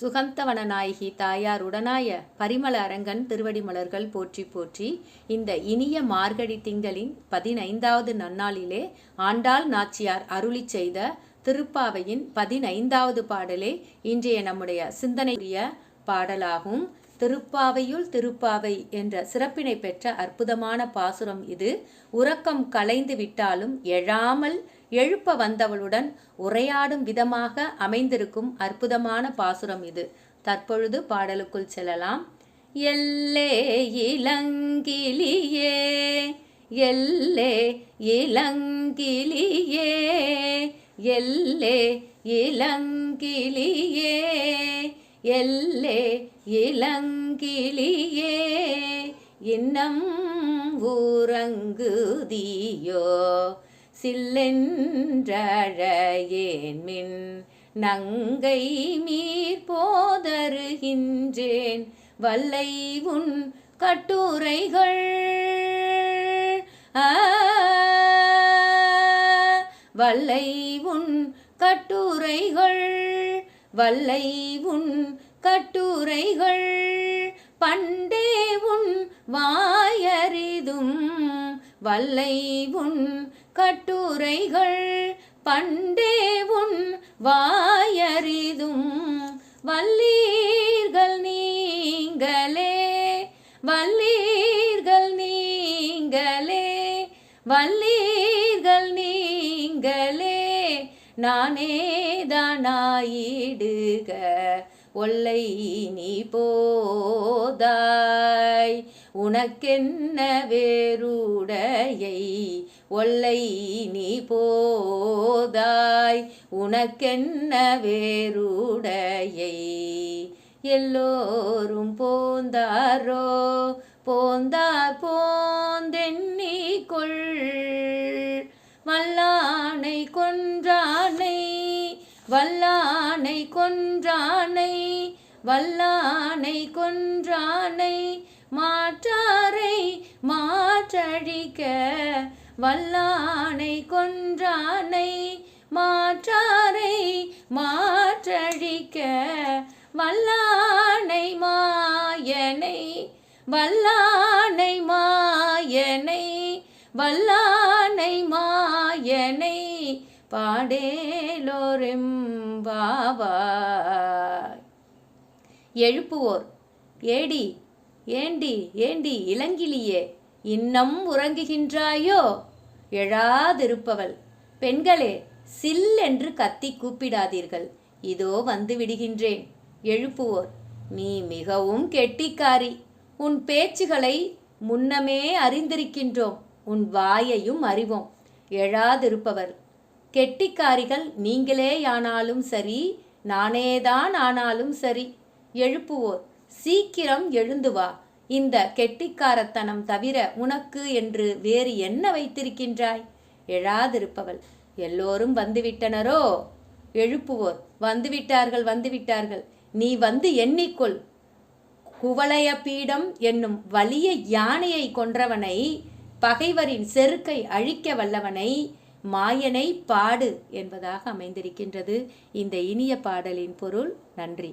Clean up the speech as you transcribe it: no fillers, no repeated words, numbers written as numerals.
சுகந்தவன நாயகி தாயார் உடனாய பரிமள அரங்கன் திருவடி மலர்கள் போற்றி போற்றி. இந்த இனிய மார்கழி திங்களின் 15வது நன்னாளிலே ஆண்டாள் நாச்சியார் அருளி செய்த திருப்பாவையின் 15வது பாடலே இன்றைய நம்முடைய சிந்தனைக்குரிய பாடலாகும். திருப்பாவையுள் திருப்பாவை என்ற சிறப்பினை பெற்ற அற்புதமான பாசுரம் இது. உறக்கம் கலைந்து விட்டாலும் எழாமல் எழுப்ப வந்தவளுடன் உரையாடும் விதமாக அமைந்திருக்கும் அற்புதமான பாசுரம் இது. தற்பொழுது பாடலுக்குள் செல்லலாம். எல்லே இளங்கிளியே எல்லே இளங்கிளியே எல்லே இளங்கிளியே எல்லே இளங்கிளியே இன்னம் ஊரங்குதியோ சில்லென்றழையேன் மின் நங்கை மீர் போதருகின்றேன் வல்லை உன் கட்டுரைகள் வல்லை உன் கட்டுரைகள் வல்லை உன் கட்டுரைகள் பண்டே உன் வாயறிதும் வல்லை உன் கட்டுரைகள் பண்டே உன் வாயறிதும் வல்லீர்கள் நீங்களே வல்லீர்கள் நீங்களே வல்லீர்கள் நீங்களே நானேதானாயிடுக ஒல்லை நீ போதாய் உனக்கென்ன வேறுடையை ஒல்லை நீ போதாய் உனக்கென்ன வேறுடையை எல்லோரும் போந்தாரோ போந்தார் போந்தெண்ணிக்கொள் வல்லானை கொன்றானை வல்லானை கொன்றானை வல்லானை கொன்றானை மாற்றாரை மாற்றழிக்க வல்லானை கொன்றானை மாற்றாரை மாற்றழிக்க வல்லானை மாயனை வல்லானை மாயனை வல்லானை மாயனை பாடேலோரெம்பாவாய். எழுப்புவோர் ஏடி ஏண்டி ஏண்டி இளங்கிளியே இன்னம் உறங்குகின்றாயோ எழாதிருப்பவள் பெண்களே சில் என்று கத்தி கூப்பிடாதீர்கள், இதோ வந்து விடுகின்றேன். எழுப்புவோர் நீ மிகவும் கெட்டிக்காரி, உன் பேச்சுகளை முன்னமே அறிந்திருக்கின்றோம், உன் வாயையும் அறிவோம். எழாதிருப்பவர் கெட்டிக்காரிகள் நீங்களேயானாலும் சரி நானேதான் ஆனாலும் சரி. எழுப்புவோர் சீக்கிரம் எழுந்து வா, இந்த கெட்டிக்காரத்தனம் தவிர உனக்கு என்று வேறு என்ன வைத்திருக்கின்றாய்? எழாதிருப்பவள் எல்லோரும் வந்துவிட்டனரோ? எழுப்புவோர் வந்துவிட்டார்கள் வந்துவிட்டார்கள், நீ வந்து எண்ணிக்கொள். குவளைய பீடம் என்னும் வலிய யானையை கொன்றவனை, பகைவரின் செருக்கை அழிக்க வல்லவனை, மாயனை பாடு என்பதாக அமைந்திருக்கின்றது இந்த இனிய பாடலின் பொருள். நன்றி.